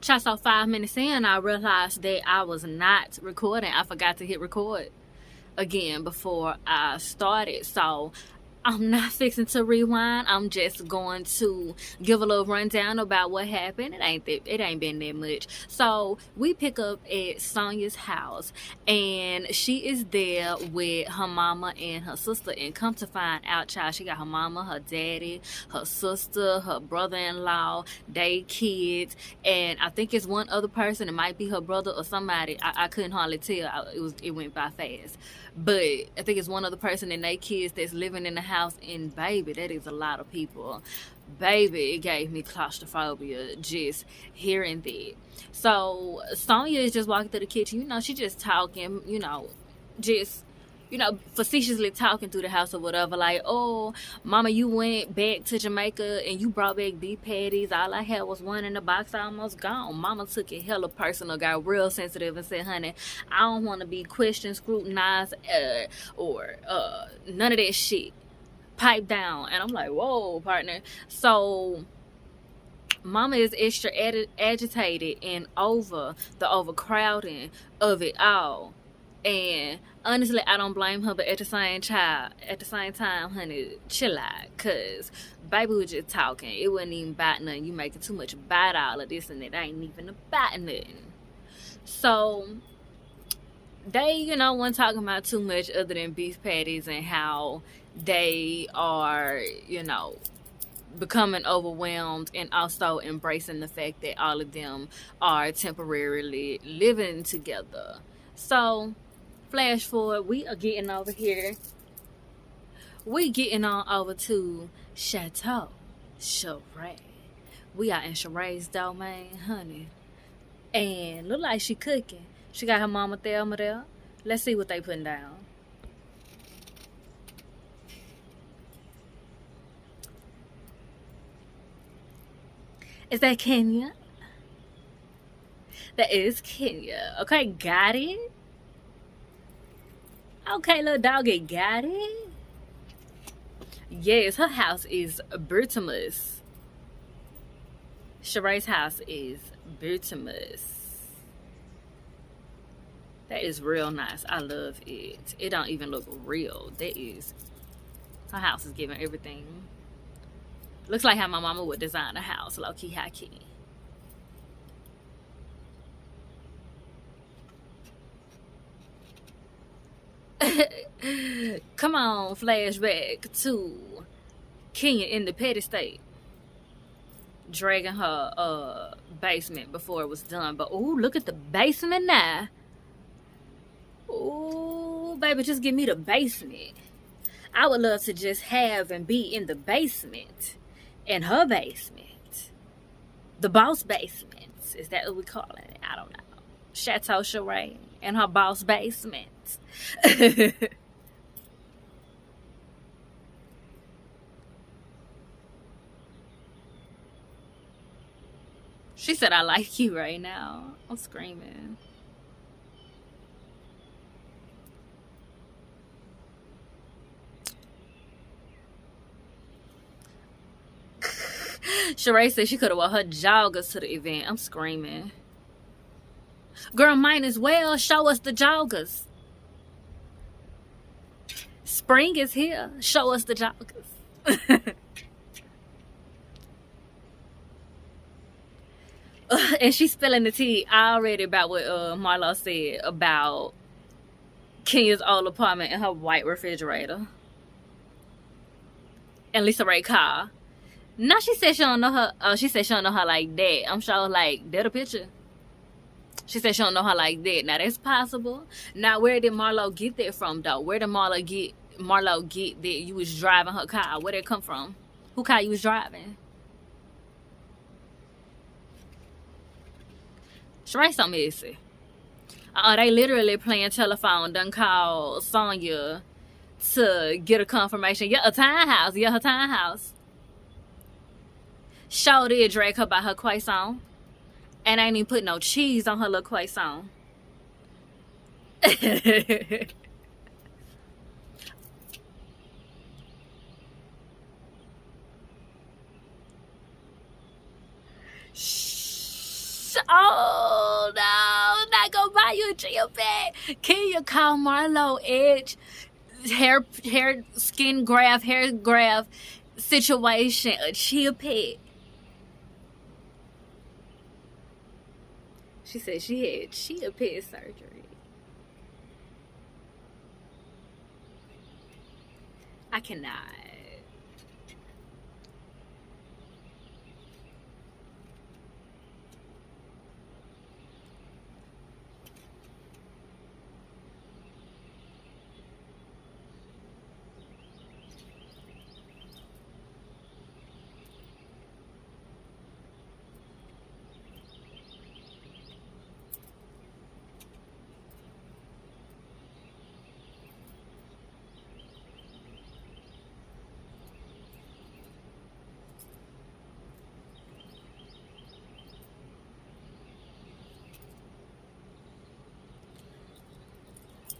Child, so 5 minutes in, I realized that I was not recording. I forgot to hit record again before I started. So I'm not fixing to rewind. I'm just going to give a little rundown about what happened. It ain't been that much. So we pick up at Sonya's house, and she is there with her mama and her sister. And come to find out, child, she got her mama, her daddy, her sister, her brother-in-law, they kids, and I think it's one other person. It might be her brother or somebody. I couldn't hardly tell. It went by fast. But I think it's one other person and they kids that's living in the house. And baby, that is a lot of people. Baby, it gave me claustrophobia just hearing that. So Sonya is just walking through the kitchen. You know, she just talking, just facetiously talking through the house or whatever, like, oh, mama, you went back to Jamaica and you brought back beef patties. All I had was one in the box, almost gone. Mama took it hella personal, got real sensitive and said, honey, I don't want to be questioned, scrutinized, or none of that shit. Pipe down. And I'm like, whoa, partner. So mama is extra agitated and over the overcrowding of it all. And honestly, I don't blame her, but at the same time, honey, chill out, cause baby was just talking. It wasn't even about nothing. You making too much about all of this, and it ain't even about nothing. So they, weren't talking about too much other than beef patties and how they are, becoming overwhelmed, and also embracing the fact that all of them are temporarily living together. So flash forward, we are getting over here. We getting on over to Chateau Sheree. We are in Sheree's domain, honey. And look like she cooking. She got her mama Thelma there. Let's see what they putting down. Is that Kenya? That is Kenya. Okay, got it. Okay, little doggy, got it. Yes, her house is Bertimus. Sheree's house is Bertimus. That is real nice. I love it. It don't even look real. Her house is giving everything. Looks like how my mama would design a house, low key, high key. Come on, flashback to Kenya in the petty state, dragging her basement before it was done. But ooh, look at the basement now. Ooh, baby, just give me the basement. I would love to just have and be in the basement, in her basement, the boss basement. Is that what we calling it? I don't know. Chateau Sheree and her boss basement. She said, I like you right now. I'm screaming. Sheree said she could have wore her joggers to the event. I'm screaming. Girl, might as well show us the joggers. Spring is here. Show us the joggers. And she's spilling the tea already about what Marlo said about Kenya's old apartment and her white refrigerator. And Lisa Ray car. Now she said she don't know her. She said she don't know her like that. I'm sure like that a picture. She said she don't know her like that. Now that's possible. Now where did Marlo get that from though? Where did Marlo get that you was driving her car? Where did it come from? Who car you was driving? Sheree so messy. They literally playing telephone. Done call Sonya to get a confirmation. Yeah, her tiny house. Sure did drag her by her croissant. And ain't even put no cheese on her little croissant. Oh no, I'm not gonna buy you a chia pet. Can you call Marlo Edge hair skin graft, hair graft situation a chia pet? She said she had chia pet surgery. I cannot.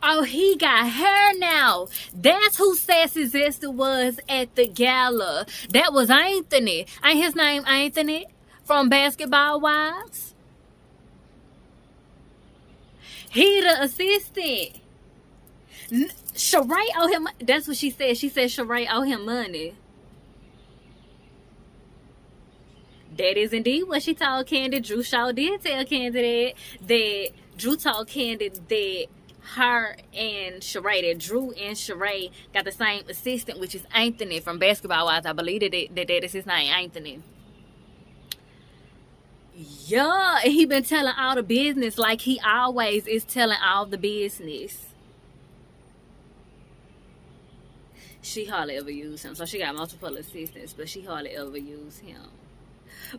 Oh, he got hair now. That's who Sassy Zesta was at the gala. That was Anthony. Ain't his name Anthony from Basketball Wives? He the assistant. Sheree owe him. That's what she said. She said Sheree owe him money. That is indeed what she told Candy. Drew Shaw did tell Candy that Drew told Candy that her and Sheree, that Drew and Sheree got the same assistant, which is Anthony from Basketball Wives. I believe that is his name, Anthony. Yeah, and he been telling all the business like he always is telling all the business. She hardly ever used him, so she got multiple assistants, but she hardly ever used him.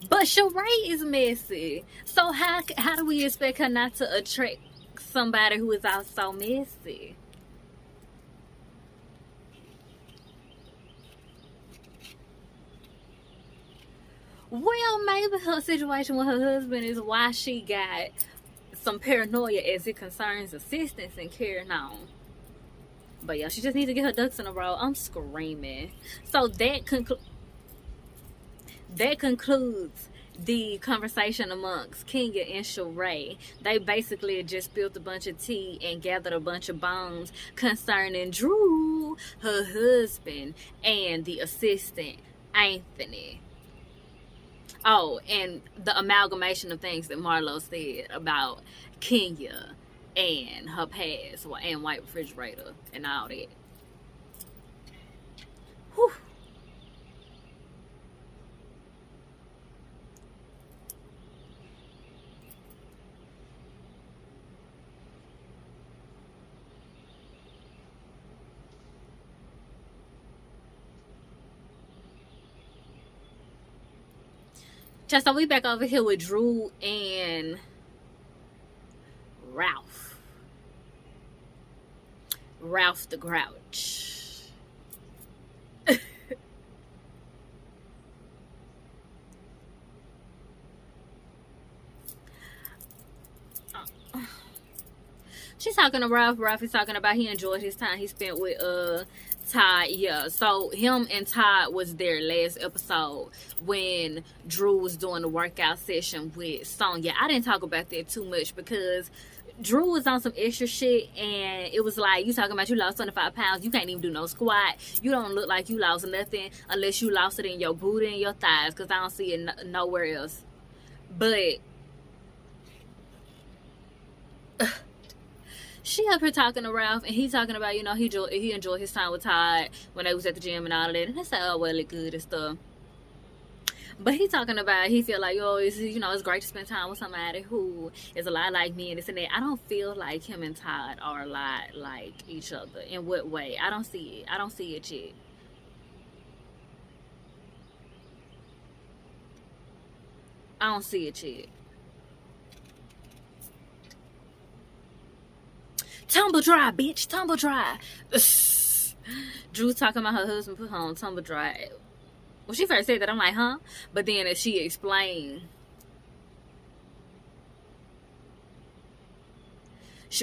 But Sheree is messy, so how do we expect her not to attract somebody who is also messy? Well, maybe her situation with her husband is why she got some paranoia as it concerns assistants and carrying on. But yeah, she just needs to get her ducks in a row. I'm screaming. So that concludes the conversation amongst Kenya and Sheree. They basically just spilled a bunch of tea and gathered a bunch of bones concerning Drew, her husband, and the assistant, Anthony. Oh, and the amalgamation of things that Marlo said about Kenya and her past and White Refrigerator and all that. Whew. Just so we back over here with Drew and Ralph the Grouch. She's talking to Ralph. Ralph is talking about he enjoyed his time he spent with Todd. Yeah, so him and Todd was there last episode when Drew was doing the workout session with Sonya. I didn't talk about that too much because Drew was on some extra shit, and it was like, you talking about you lost 25 pounds, you can't even do no squat, you don't look like you lost nothing unless you lost it in your booty and your thighs, because I don't see it nowhere else. But she up here talking to Ralph, and he's talking about, you know, he enjoyed his time with Todd when they was at the gym and all of that, and they said, oh, well, it's good and stuff. But he talking about, he feel like, oh, it's great to spend time with somebody who is a lot like me and this and that. I don't feel like him and Todd are a lot like each other. In what way? I don't see it. I don't see it yet. I don't see it yet. Tumble dry, bitch. Tumble dry. Drew talking about her husband put her on tumble dry. When she first said that, I'm like, huh? But then as she explained,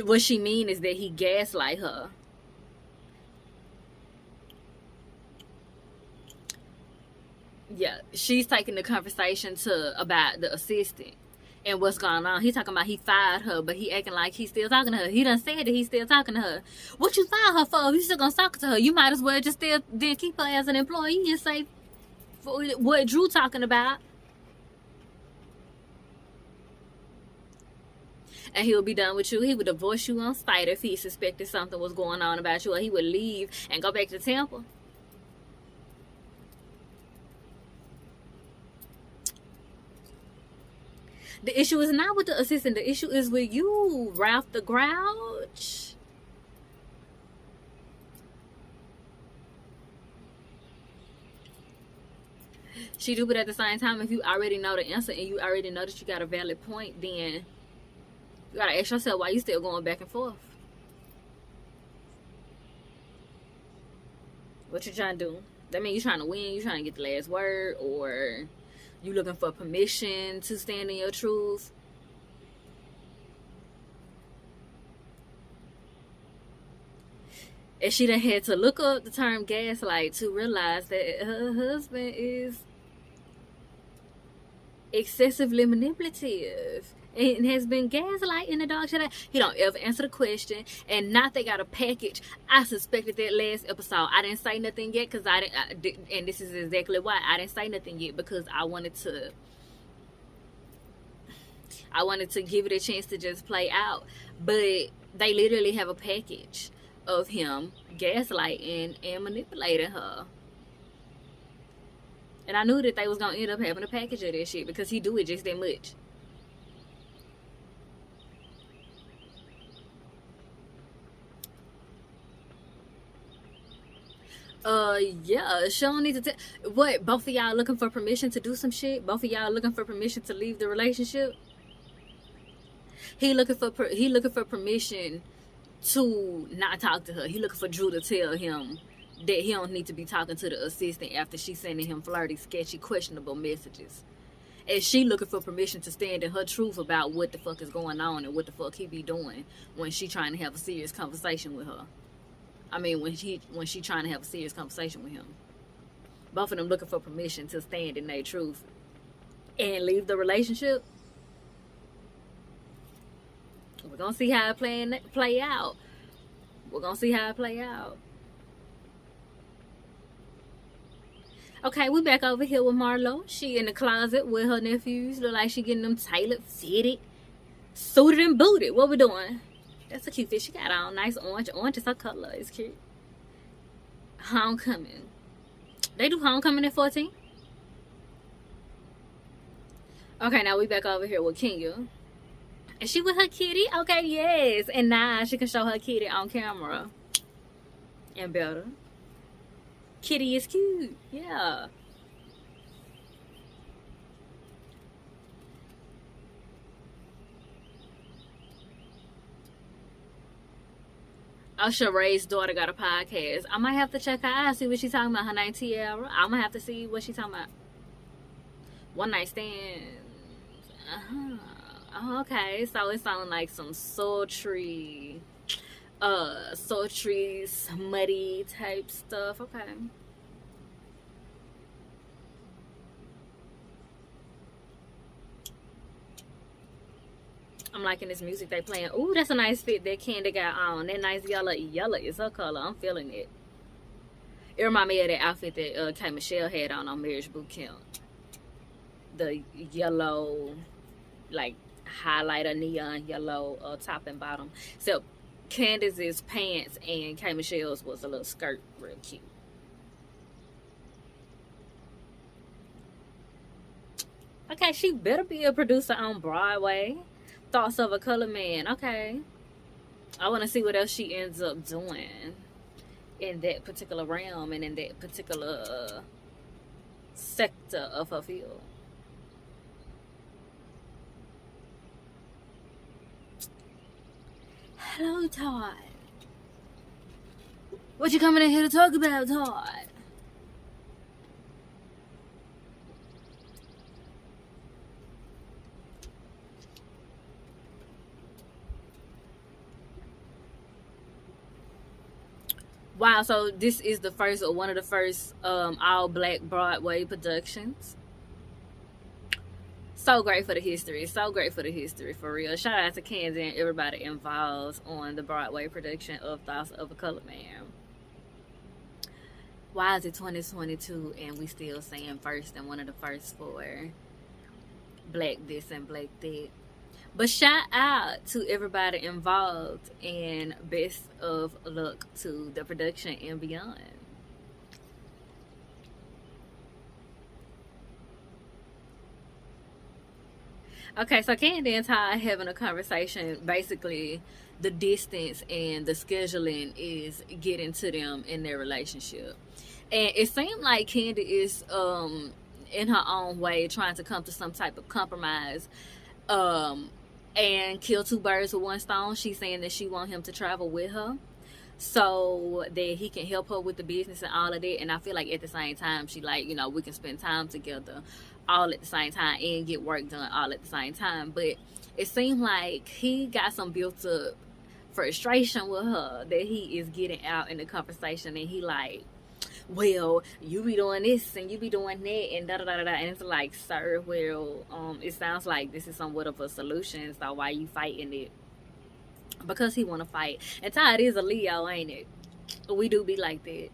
what she mean is that he gaslight her. Yeah, she's taking the conversation about the assistant. And what's going on? He talking about he fired her, but he acting like he's still talking to her. He done said that he's still talking to her. What you fired her for? If you still gonna talk to her, you might as well just still then keep her as an employee and say what Drew talking about. And he'll be done with you. He would divorce you on spite if he suspected something was going on about you, or he would leave and go back to Temple. The issue is not with the assistant. The issue is with you, Ralph the Grouch. She do, but at the same time, if you already know the answer and you already know that you got a valid point, then you gotta ask yourself why you still going back and forth. What you trying to do? That mean you trying to win, you trying to get the last word, or you looking for permission to stand in your truth? And she done had to look up the term gaslight to realize that her husband is excessively manipulative and has been gaslighting the dog shit. He don't ever answer the question, and not they got a package. I suspected that last episode. I didn't say nothing yet because I didn't, and this is exactly why I didn't say nothing yet, because I wanted to give it a chance to just play out. But they literally have a package of him gaslighting and manipulating her. And I knew that they was gonna end up having a package of that shit because he do it just that much. Yeah, she don't need to what, both of y'all looking for permission to do some shit? Both of y'all looking for permission to leave the relationship? He looking for permission to not talk to her. He looking for Drew to tell him that he don't need to be talking to the assistant after she's sending him flirty, sketchy, questionable messages. And she looking for permission to stand in her truth about what the fuck is going on and what the fuck he be doing when she trying to have a serious conversation with her. I mean, when she trying to have a serious conversation with him. Both of them looking for permission to stand in their truth and leave the relationship. We're gonna see how it play out. We're gonna see how it play out. Okay, we back over here with Marlo. She in the closet with her nephews. Look like she getting them tailored, fitted, suited and booted. What we doing? That's a cute fit. She got on nice orange. Orange is her color. It's cute. Homecoming. They do homecoming at 14. Okay, now we back over here with Kenya. And she with her kitty? Okay, yes. And now she can show her kitty on camera. And better. Kitty is cute. Yeah. Oh, Sheree's daughter got a podcast. I might have to check her out, see what she's talking about. Her name Tiara. I'm gonna have to see what she's talking about. One night stands. Oh, okay. So it sounds like some sultry, smutty type stuff. Okay. I'm liking this music they playing. Ooh, that's a nice fit that Candy got on. That nice yellow. Yellow is her color. I'm feeling it. It reminds me of that outfit that K. Michelle had on Marriage Boot Camp. The yellow, like, highlighter neon yellow top and bottom. So Candace's pants and K. Michelle's was a little skirt. Real cute. Okay, she better be a producer on Broadway. Thoughts of a Color Man. Okay. I want to see what else she ends up doing in that particular realm and in that particular sector of her field. Hello, Todd. What you coming in here to talk about, Todd? Wow, so this is the first, or one of the first all black Broadway productions. So great for the history. So great for the history, for real. Shout out to Candy and everybody involved on the Broadway production of Thoughts of a Colored Man. Why is it 2022 and we still saying first and one of the first for black this and black that? But shout out to everybody involved, and best of luck to the production and beyond. Okay, so Candy and Ty having a conversation. Basically, the distance and the scheduling is getting to them in their relationship. And it seemed like Candy is in her own way trying to come to some type of compromise and kill two birds with one stone. She's saying that she wants him to travel with her so that he can help her with the business and all of that. And I feel like at the same time, she like, you know, we can spend time together all at the same time and get work done all at the same time. But it seemed like he got some built up frustration with her that he is getting out in the conversation, and he like, well, you be doing this and you be doing that and da da da da. And it's like, sir, well, it sounds like this is somewhat of a solution, so why you fighting it? Because he want to fight. And Ty, it is a Leo, ain't it? We do be like that.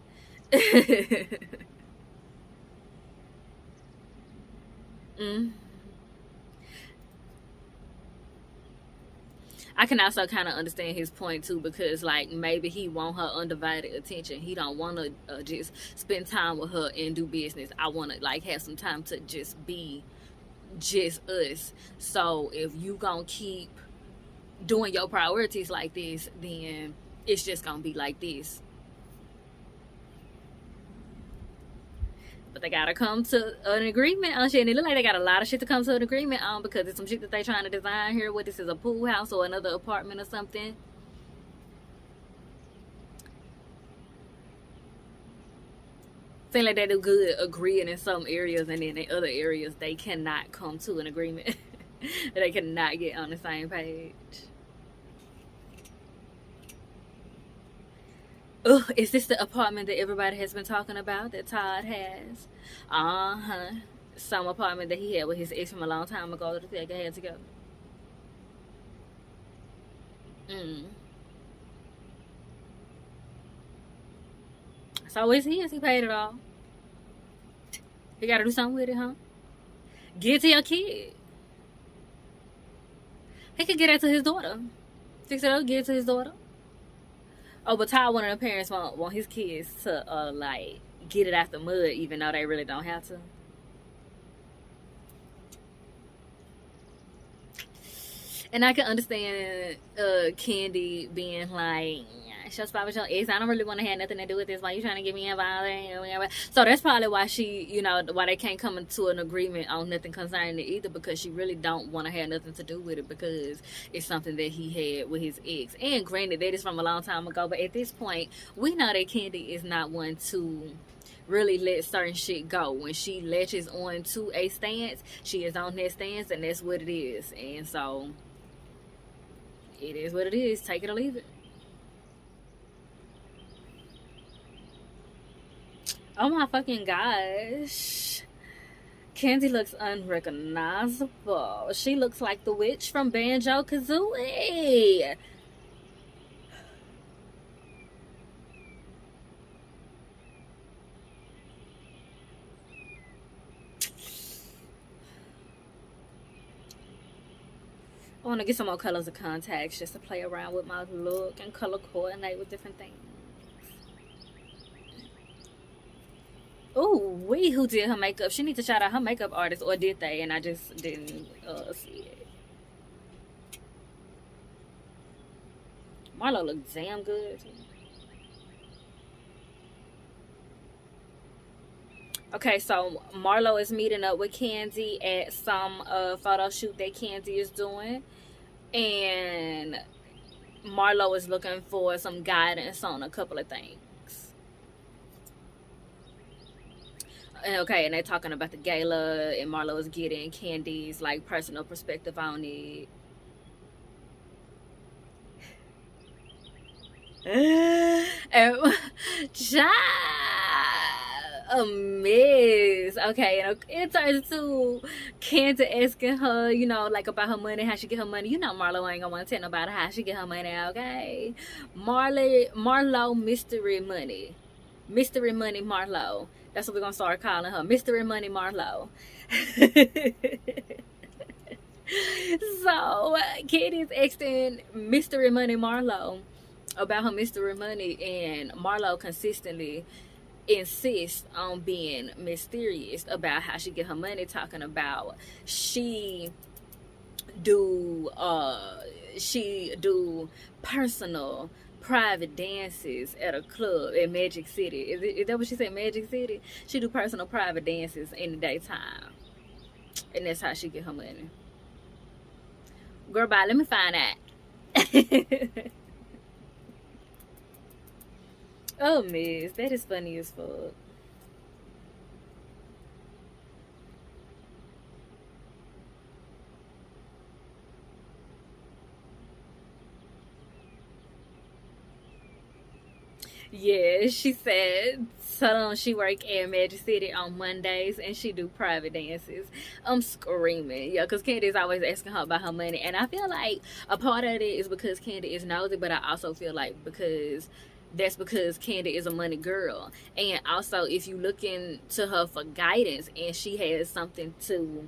I can also kind of understand his point too, because like maybe he want her undivided attention. He don't want to just spend time with her and do business. I want to like have some time to just be just us. So if you gonna keep doing your priorities like this, then it's just gonna be like this. But they gotta come to an agreement on shit, and it look like they got a lot of shit to come to an agreement on, because it's some shit that they trying to design here. What, this is a pool house or another apartment or something? Seem like they do good agreeing in some areas, and then in other areas they cannot come to an agreement. They cannot get on the same page. Oh, is this the apartment that everybody has been talking about that Todd has? Some apartment that he had with his ex from a long time ago that they had to go. So it's his. He paid it all. He got to do something with it, huh? Give it to your kid. He could get it to his daughter. Fix it up, give it to his daughter. Oh, but Ty, one of the parents want his kids to like get it out the mud, even though they really don't have to. And I can understand Candy being like, "Shut up with your ex. I don't really want to have nothing to do with this. Why you trying to get me involved?" So that's probably why she, you know, why they can't come into an agreement on nothing concerning it either, because she really don't want to have nothing to do with it, because it's something that he had with his ex. And granted, that is from a long time ago, but at this point, we know that Candy is not one to really let certain shit go. When she latches on to a stance, she is on that stance, and that's what it is. And so it is what it is. Take it or leave it. Oh my fucking gosh. Candy looks unrecognizable. She looks like the witch from Banjo-Kazooie. I want to get some more colors of contacts just to play around with my look and color coordinate with different things. Oh, who did her makeup? She needs to shout out her makeup artist, or did they? And I just didn't see it. Marlo looks damn good. Okay, so Marlo is meeting up with Candy at some photo shoot that Candy is doing, and Marlo is looking for some guidance on a couple of things. Okay, and they're talking about the gala, and Marlo is getting Candy's like personal perspective on it. And, a mess. Okay, and it turns to Kenta asking her, like about her money, how she get her money. Marlo ain't gonna want to tell nobody how she get her money, okay? Marlo Mystery Money. Mystery Money Marlo. That's what we're gonna start calling her. Mystery Money Marlo. So, Kitty's asking Mystery Money Marlo about her mystery money, and Marlo consistently insists on being mysterious about how she get her money, talking about she do personal private dances at a club in Magic City. Is that what she said? Magic City? She do personal private dances in the daytime, and that's how she get her money. Girl, bye, let me find out. Oh, miss, that is funny as fuck. Yeah, she said so she work at Magic City on Mondays and she do private dances. I'm screaming. Yeah, because Candy is always asking her about her money. And I feel like a part of it is because Candy is nosy, but I also feel like because Candy is a money girl. And also if you look into her for guidance and she has something that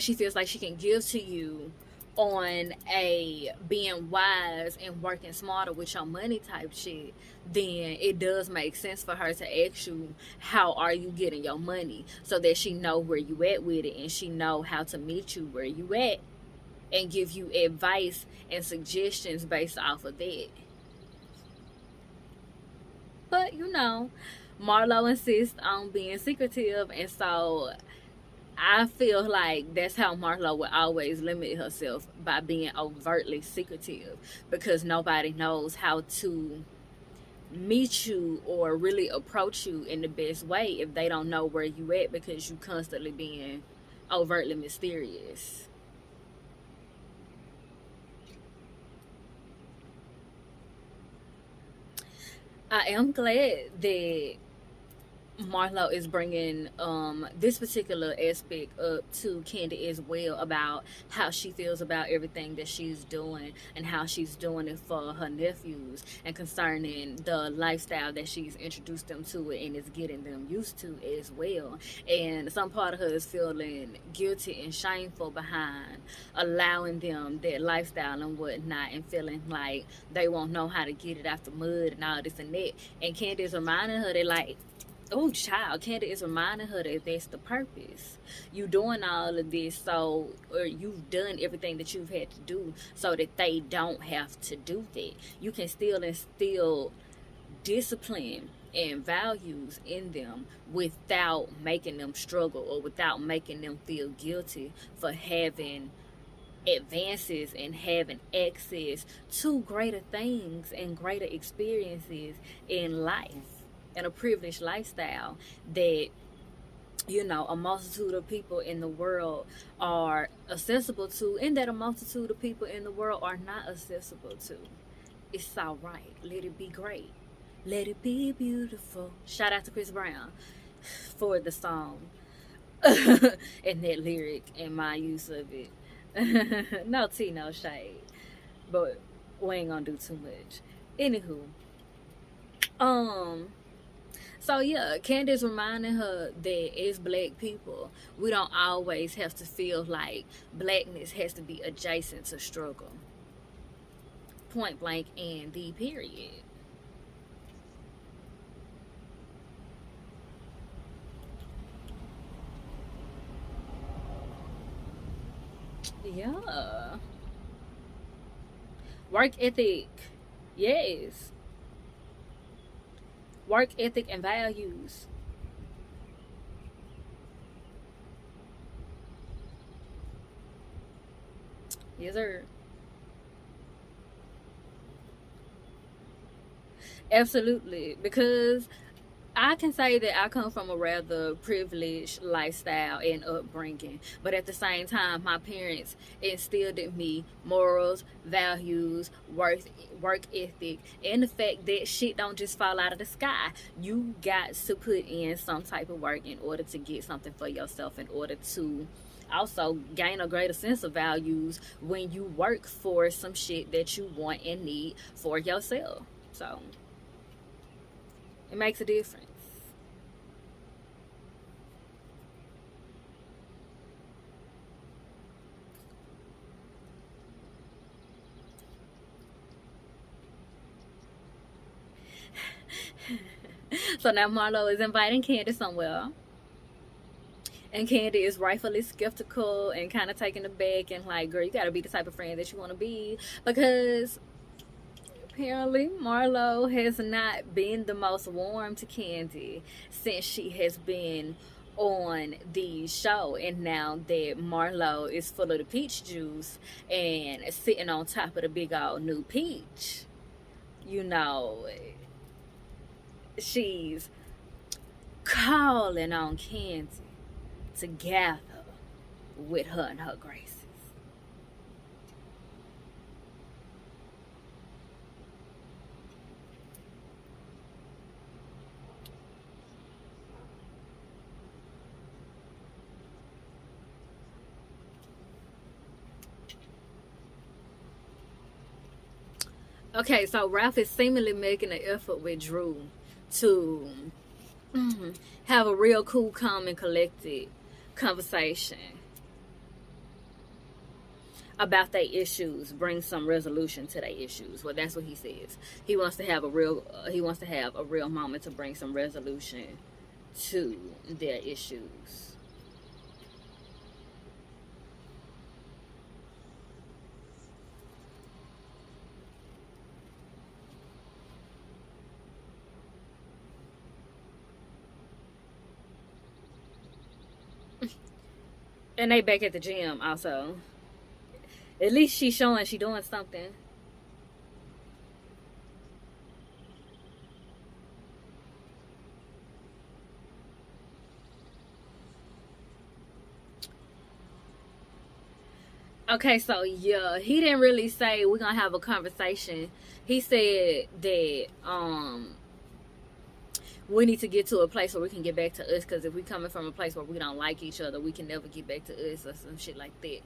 she feels like she can give to you on a being wise and working smarter with your money type shit, then it does make sense for her to ask you how are you getting your money, so that she know where you at with it and she know how to meet you where you at and give you advice and suggestions based off of that. But Marlo insists on being secretive, and so I feel like that's how Marlo would always limit herself, by being overtly secretive, because nobody knows how to meet you or really approach you in the best way if they don't know where you at, because you constantly being overtly mysterious. I am glad that Marlo is bringing this particular aspect up to Candy as well, about how she feels about everything that she's doing and how she's doing it for her nephews, and concerning the lifestyle that she's introduced them to it and is getting them used to as well. And some part of her is feeling guilty and shameful behind allowing them that lifestyle and whatnot, and feeling like they won't know how to get it out the mud and all this and that. And Candy is reminding her that, like, oh, child, Candy is reminding her that that's the purpose. You doing all of this, or you've done everything that you've had to do so that they don't have to do that. You can still instill discipline and values in them without making them struggle, or without making them feel guilty for having advances and having access to greater things and greater experiences in life, and a privileged lifestyle that a multitude of people in the world are accessible to, and that a multitude of people in the world are not accessible to. It's all right. Let it be great. Let it be beautiful. Shout out to Chris Brown for the song and that lyric and my use of it. No tea, no shade, but we ain't gonna do too much. Anywho, so yeah, Candace reminding her that as black people, we don't always have to feel like blackness has to be adjacent to struggle. Point blank and the period. Yeah. Work ethic. Yes. Work ethic and values. Yes, sir. Absolutely. Because I can say that I come from a rather privileged lifestyle and upbringing, but at the same time, my parents instilled in me morals, values, work ethic, and the fact that shit don't just fall out of the sky. You got to put in some type of work in order to get something for yourself, in order to also gain a greater sense of values when you work for some shit that you want and need for yourself. So it makes a difference. So now Marlo is inviting Candy somewhere. And Candy is rightfully skeptical and kind of taken aback and like, girl, you gotta be the type of friend that you want to be, because apparently Marlo has not been the most warm to Candy since she has been on the show. And now that Marlo is full of the peach juice and sitting on top of the big old new peach, you know, she's calling on Candy to gather with her and her graces. Okay, so Ralph is seemingly making an effort with Drew to have a real cool, calm, and collected conversation about their issues, bring some resolution to their issues. Well, that's what he says. He wants to have a real moment to bring some resolution to their issues. And they back at the gym also. At least she's showing she doing something. Okay, so yeah, he didn't really say we're gonna have a conversation. He said that we need to get to a place where we can get back to us, because if we coming from a place where we don't like each other, we can never get back to us or some shit like that.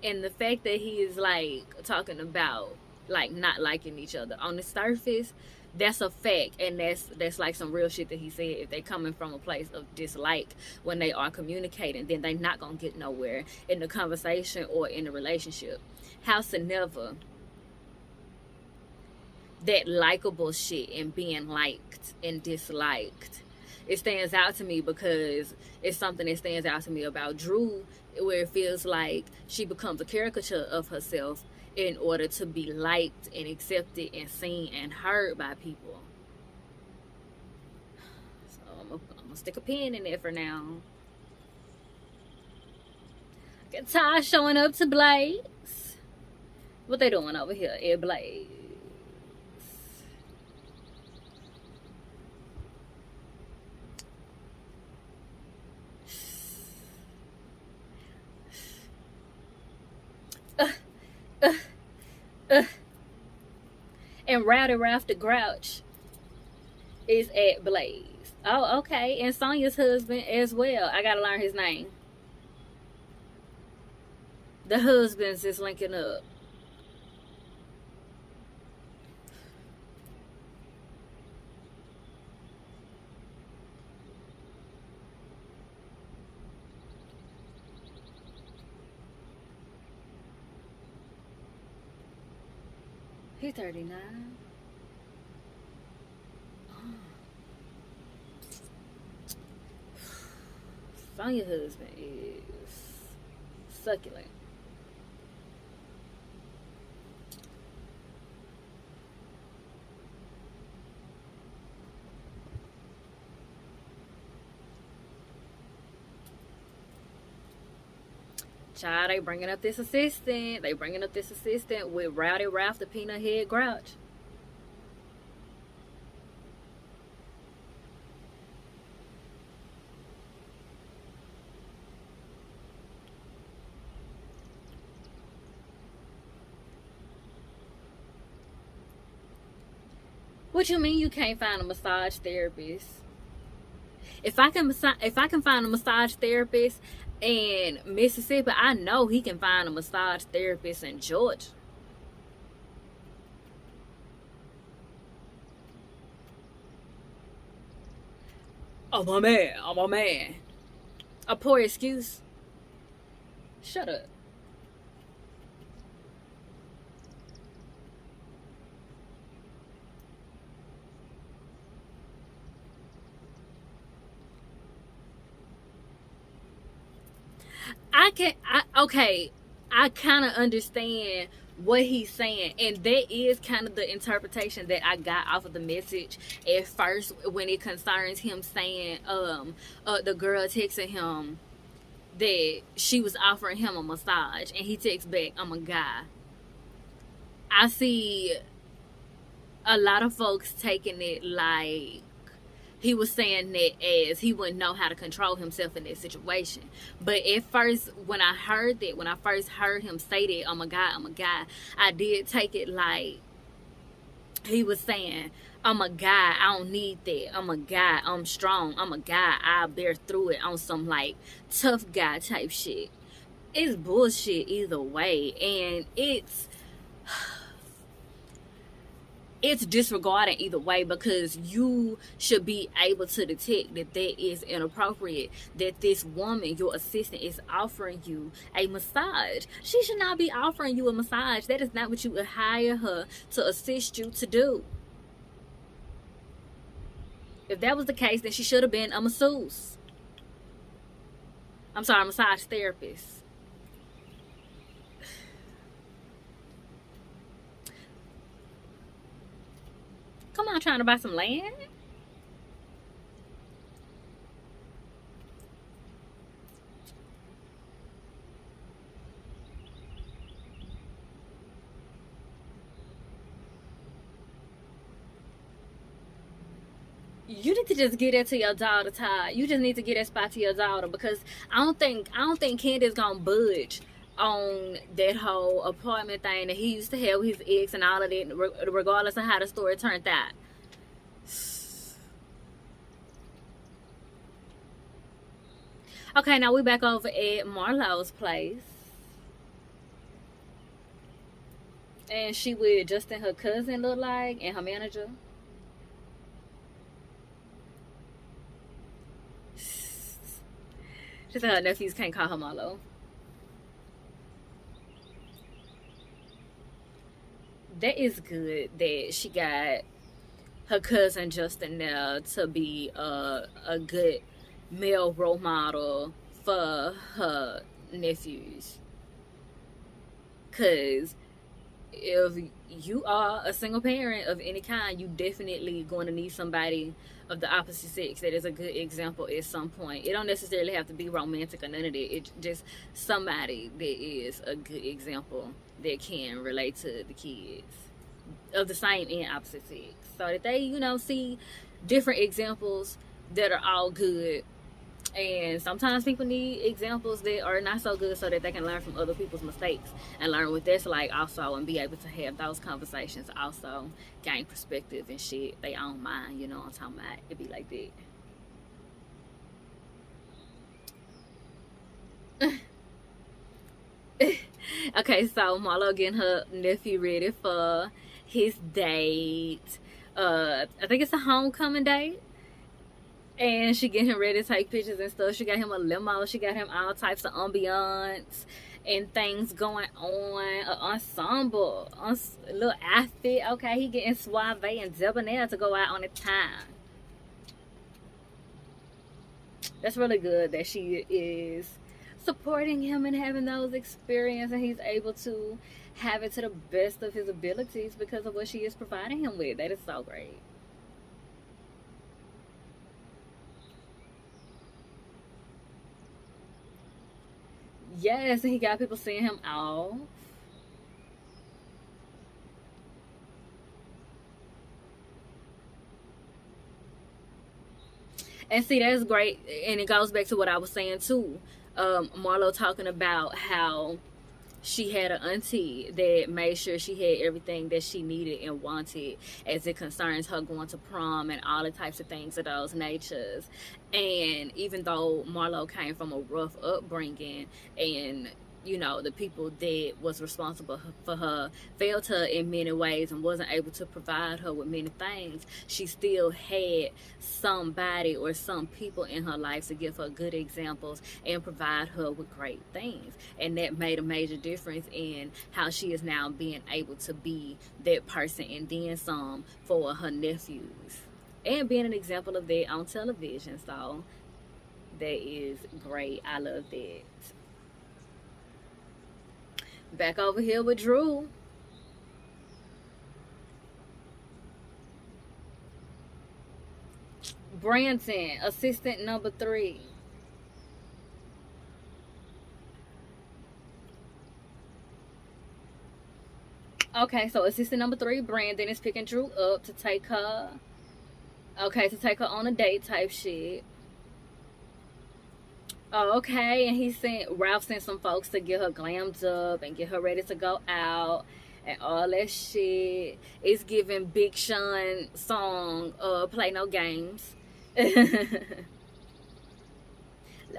And the fact that he is like talking about like not liking each other on the surface, that's a fact, and that's like some real shit that he said. If they coming from a place of dislike when they are communicating, then they not gonna get nowhere in the conversation or in the relationship. Howsoever, that likable shit and being liked and disliked, it stands out to me because it's something that stands out to me about Drew, where it feels like she becomes a caricature of herself in order to be liked and accepted and seen and heard by people. So I'm gonna stick a pin in there for now. Guitar showing up to Blaze. What they doing over here at Blaze? And Rowdy Ralph the Grouch is at Blaze. Oh, okay. And Sonya's husband as well. I gotta learn his name. The husbands is linking up. He's 39. Sonya's husband is succulent. Child, they bringing up this assistant. They bringing up this assistant with Rowdy Ralph, the peanut head grouch. What you mean you can't find a massage therapist? If I can find a massage therapist in Mississippi, I know he can find a massage therapist in Georgia. I'm a man. I'm a man. A poor excuse. Shut up. Okay, I kind of understand what he's saying, and that is kind of the interpretation that I got off of the message at first when it concerns him saying the girl texting him that she was offering him a massage, and he texts back, I'm a guy. I see a lot of folks taking it like he was saying that as he wouldn't know how to control himself in that situation. But at first, when I first heard him say that, I'm a guy, I did take it like he was saying, I'm a guy, I don't need that. I'm a guy, I'm strong. I'm a guy, I'll bear through it on some like tough guy type shit. It's bullshit either way. And it's disregarding either way, because you should be able to detect that that is inappropriate, that this woman, your assistant, is offering you a massage. She should not be offering you a massage. That is not what you would hire her to assist you to do. If that was the case, then she should have been a masseuse. I'm sorry, a massage therapist. Come on, trying to buy some land? You need to just get that to your daughter, Ty. You just need to get that spot to your daughter, because I don't think Candace gonna budge on that whole apartment thing that he used to have with his ex and all of that, regardless of how the story turned out. Okay, now we back over at Marlo's place, and she with Justin, her cousin, look like, and her manager. She said her nephews can't call her Marlo. That is good that she got her cousin Justin there to be a good male role model for her nephews. Because if you are a single parent of any kind, you definitely going to need somebody of the opposite sex that is a good example at some point. It don't necessarily have to be romantic or none of that. It's just somebody that is a good example that can relate to the kids of the same and opposite sex, so that they, see different examples that are all good. And sometimes people need examples that are not so good, so that they can learn from other people's mistakes and learn what that's like also, and be able to have those conversations also, gain perspective and shit, they own mind, what I'm talking about. It be like that. Okay, so Marlo getting her nephew ready for his date. I think it's a homecoming date. And she getting him ready to take pictures and stuff. She got him a limo. She got him all types of ambiance and things going on. An ensemble. A little outfit. Okay, he getting suave and debonair to go out on a time. That's really good that she is supporting him and having those experiences, and he's able to have it to the best of his abilities because of what she is providing him with. That is so great. Yes, and he got people seeing him off. And see, that's great, and it goes back to what I was saying too. Marlo talking about how she had an auntie that made sure she had everything that she needed and wanted as it concerns her going to prom and all the types of things of those natures. And even though Marlo came from a rough upbringing, and you know, the people that was responsible for her failed her in many ways and wasn't able to provide her with many things, she still had somebody or some people in her life to give her good examples and provide her with great things. And that made a major difference in how she is now being able to be that person and then some for her nephews, and being an example of that on television. So that is great. I love that. Back over here with Drew. Branson, assistant number 3. Okay, so assistant number 3, Brandon, is picking Drew up to take her. Okay, to take her on a date type shit. Oh, okay, and he sent Ralph sent some folks to get her glammed up and get her ready to go out and all that shit. It's giving Big Sean song, Play No Games. Left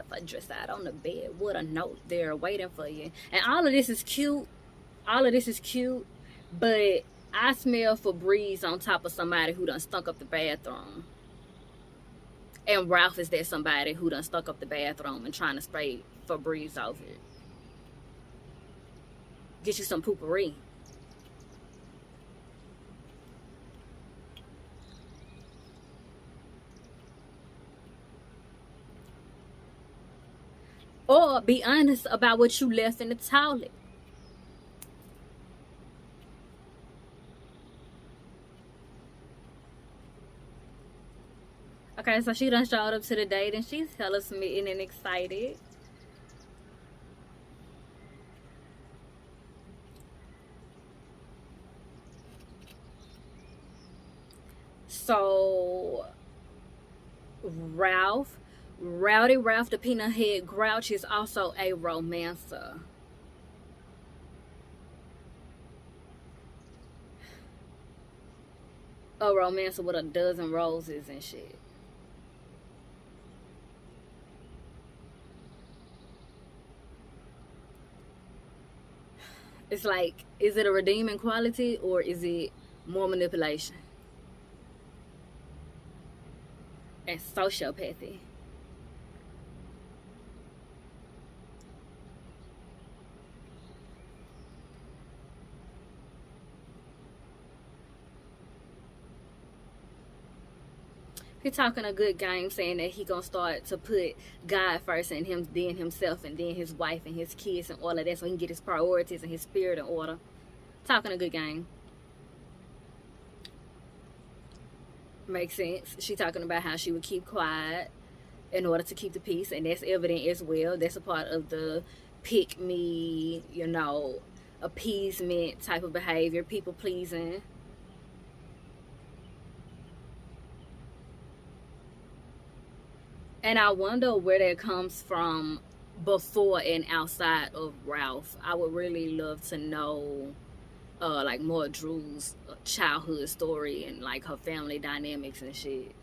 her dress out on the bed with a note there waiting for you. And all of this is cute. All of this is cute, but I smell Febreze on top of somebody who done stunk up the bathroom. And Ralph is that somebody who done stuck up the bathroom and trying to spray Febreze over it. Get you some poopery. Or be honest about what you left in the toilet. Okay, so she done showed up to the date and she's hella smitten and excited. So Rowdy Ralph the Peanut Head Grouch is also a romancer. A romancer with a dozen roses and shit. It's like, is it a redeeming quality or is it more manipulation and sociopathy? He talking a good game, saying that he gonna start to put God first and him, then himself, and then his wife and his kids and all of that, so he can get his priorities and his spirit in order. Talking a good game. Makes sense. She talking about how she would keep quiet in order to keep the peace, and that's evident as well. That's a part of the pick me, you know, appeasement type of behavior, people pleasing. And I wonder where that comes from before and outside of Ralph. I would really love to know like more Drew's childhood story and like her family dynamics and shit.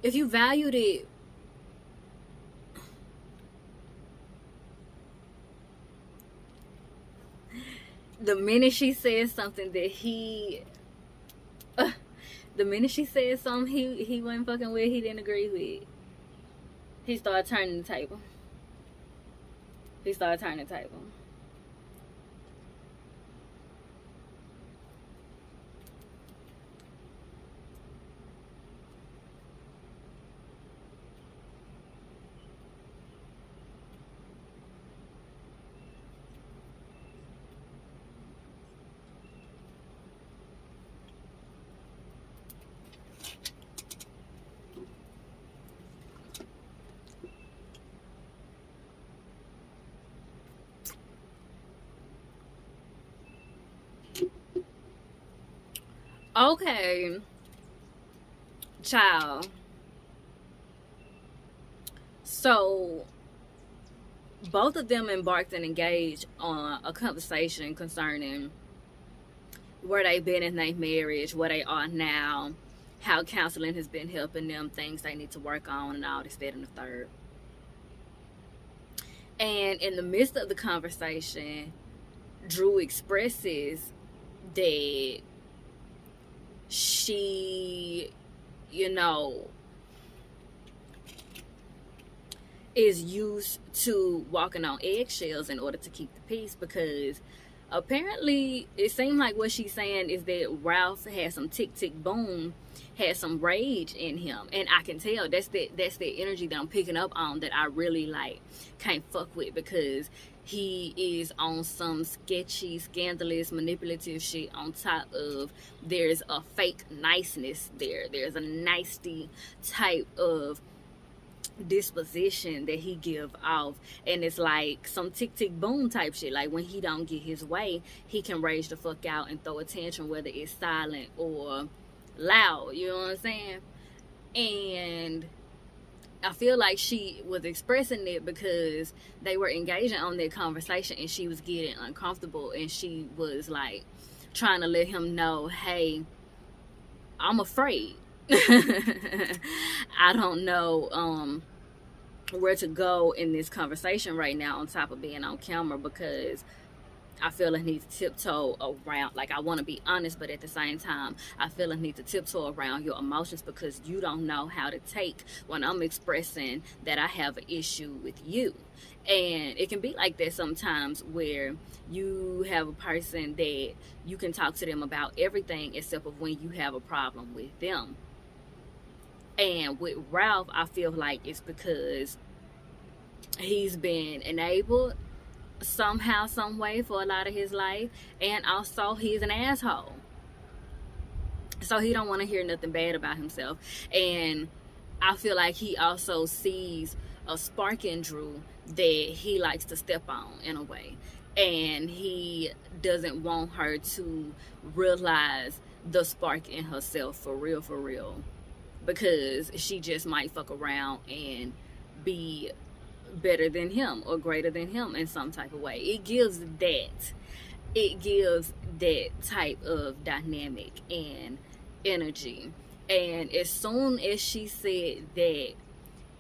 If you valued it, the minute she said something that the minute she said something he wasn't fucking with, he didn't agree with, he started turning the table. He started turning the table. Okay, child. So both of them embarked and engaged on a conversation concerning where they've been in their marriage, where they are now, how counseling has been helping them, things they need to work on, and all this, that, and the third. And in the midst of the conversation, Drew expresses that she, you know, is used to walking on eggshells in order to keep the peace, because apparently it seemed like what she's saying is that Ralph had some tick tick boom, had some rage in him, and I can tell that's the energy that I'm picking up on, that I really like can't fuck with, because he is on some sketchy, scandalous, manipulative shit, on top of there's a fake niceness there's a nicety type of disposition that he give off, and it's like some tick tick boom type shit. Like when he don't get his way, he can rage the fuck out and throw a tantrum, whether it's silent or loud, you know what I'm saying? And I feel like she was expressing it because they were engaging on that conversation, and she was getting uncomfortable, and she was like trying to let him know, hey, I'm afraid. I don't know where to go in this conversation right now, on top of being on camera, because I feel I need to tiptoe around. Like, I want to be honest, but at the same time, I feel I need to tiptoe around your emotions, because you don't know how to take when I'm expressing that I have an issue with you. And it can be like that sometimes, where you have a person that you can talk to them about everything except of when you have a problem with them. And with Ralph, I feel like it's because he's been enabled somehow, some way, for a lot of his life, and also he's an asshole, so he don't want to hear nothing bad about himself. And I feel like he also sees a spark in Drew that he likes to step on in a way, and he doesn't want her to realize the spark in herself for real, because she just might fuck around and be better than him or greater than him in some type of way. It gives that type of dynamic and energy. And as soon as she said that,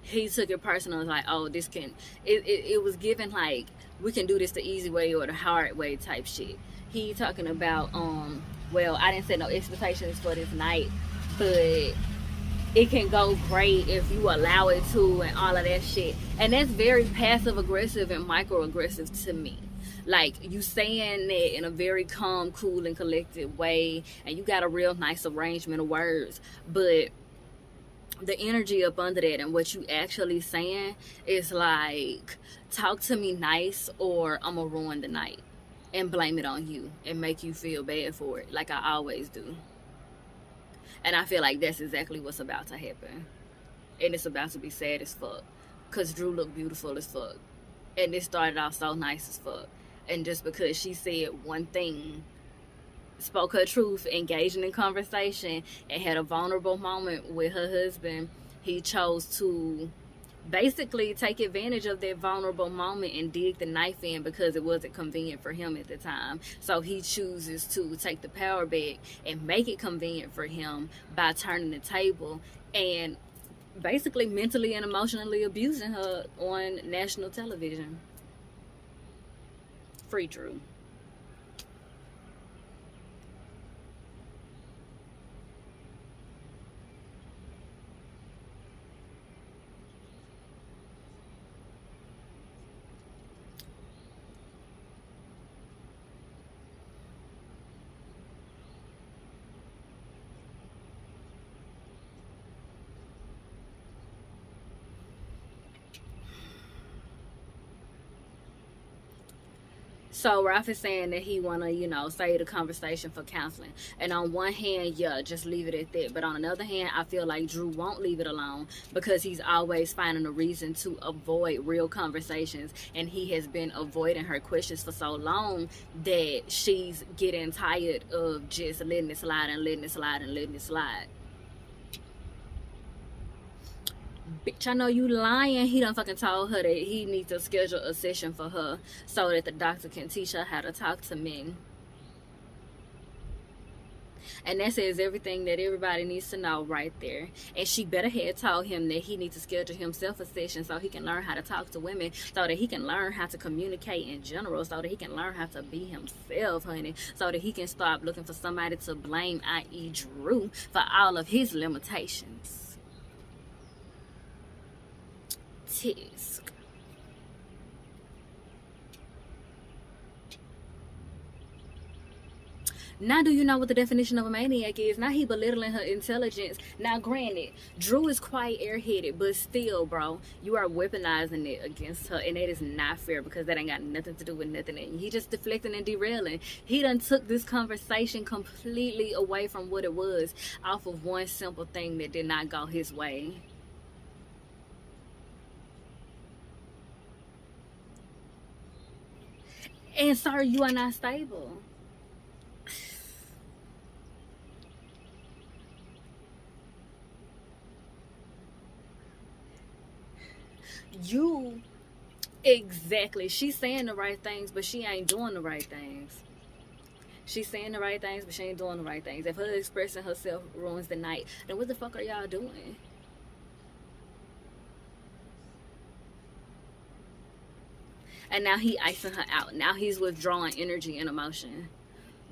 he took it personal. Like, oh, this can it was given like, we can do this the easy way or the hard way type shit. He talking about well, I didn't set no expectations for this night, but it can go great if you allow it to, and all of that shit. And that's very passive aggressive and microaggressive to me. Like, you saying that in a very calm, cool, and collected way, and you got a real nice arrangement of words, but the energy up under that and what you actually saying is like, talk to me nice or I'm gonna ruin the night and blame it on you and make you feel bad for it, like I always do. And I feel like that's exactly what's about to happen. And it's about to be sad as fuck, because Drew looked beautiful as fuck, and it started off so nice as fuck. And just because she said one thing, spoke her truth, engaging in conversation, and had a vulnerable moment with her husband, he chose to basically take advantage of that vulnerable moment and dig the knife in, because it wasn't convenient for him at the time. So he chooses to take the power back and make it convenient for him by turning the table and basically mentally and emotionally abusing her on national television. Free Drew. So Ralph is saying that he want to, you know, save the conversation for counseling. And on one hand, yeah, just leave it at that. But on another hand, I feel like Drew won't leave it alone because he's always finding a reason to avoid real conversations. And he has been avoiding her questions for so long that she's getting tired of just letting it slide and letting it slide and letting it slide. Bitch, I know you lying. He done fucking told her that he needs to schedule a session for her so that the doctor can teach her how to talk to men. And that says everything that everybody needs to know right there. And she better had told him that he needs to schedule himself a session so he can learn how to talk to women, so that he can learn how to communicate in general, so that he can learn how to be himself, honey, so that he can stop looking for somebody to blame, i.e. Drew, for all of his limitations. Tisk. Now do you know what the definition of a maniac is? Now he belittling her intelligence. Now granted, Drew is quite airheaded, but still, bro, you are weaponizing it against her, and that is not fair because that ain't got nothing to do with nothing. And he just deflecting and derailing. He done took this conversation completely away from what it was off of one simple thing that did not go his way. And sir, you are not stable. You, exactly. She's saying the right things, but she ain't doing the right things. She's saying the right things, but she ain't doing the right things. If her expressing herself ruins the night, then what the fuck are y'all doing? And now he icing her out. Now he's withdrawing energy and emotion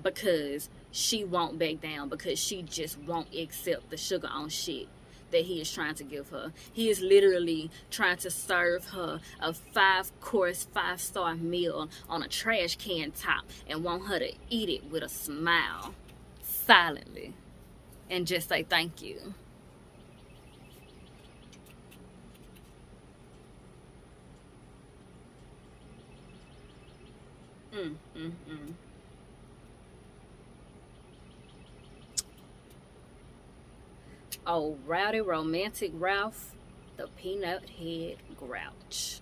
because she won't back down, because she just won't accept the sugar on shit that he is trying to give her. He is literally trying to serve her a 5-course, 5-star meal on a trash can top and want her to eat it with a smile, silently, and just say thank you. Oh, rowdy romantic Ralph, the peanut head grouch.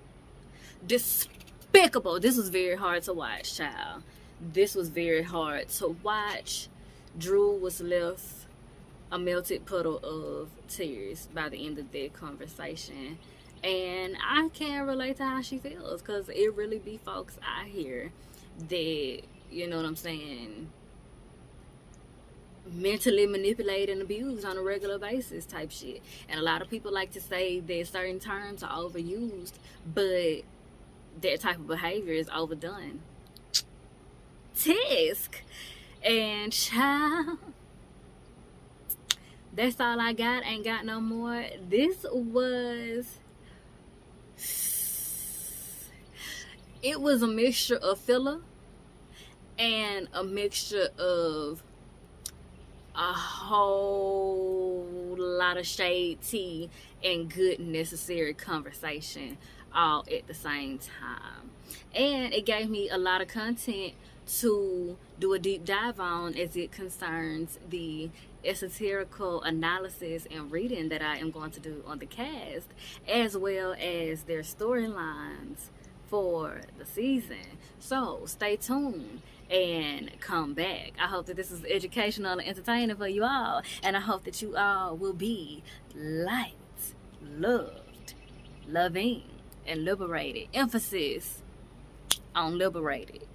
Despicable. This was very hard to watch, child. This was very hard to watch. Drew was left a melted puddle of tears by the end of their conversation. And I can relate to how she feels, because it really be folks out here that, you know what I'm saying, mentally manipulate and abuse on a regular basis type shit. And a lot of people like to say that certain terms are overused, but that type of behavior is overdone. Tisk. And child, that's all I got. Ain't got no more. This was, it was a mixture of filler and a mixture of a whole lot of shade tea and good necessary conversation all at the same time. And it gave me a lot of content to do a deep dive on as it concerns the esoterical analysis and reading that I am going to do on the cast, as well as their storylines for the season. So stay tuned and come back. I hope that this is educational and entertaining for you all, and I hope that you all will be liked, loved, loving, and liberated. Emphasis on liberated.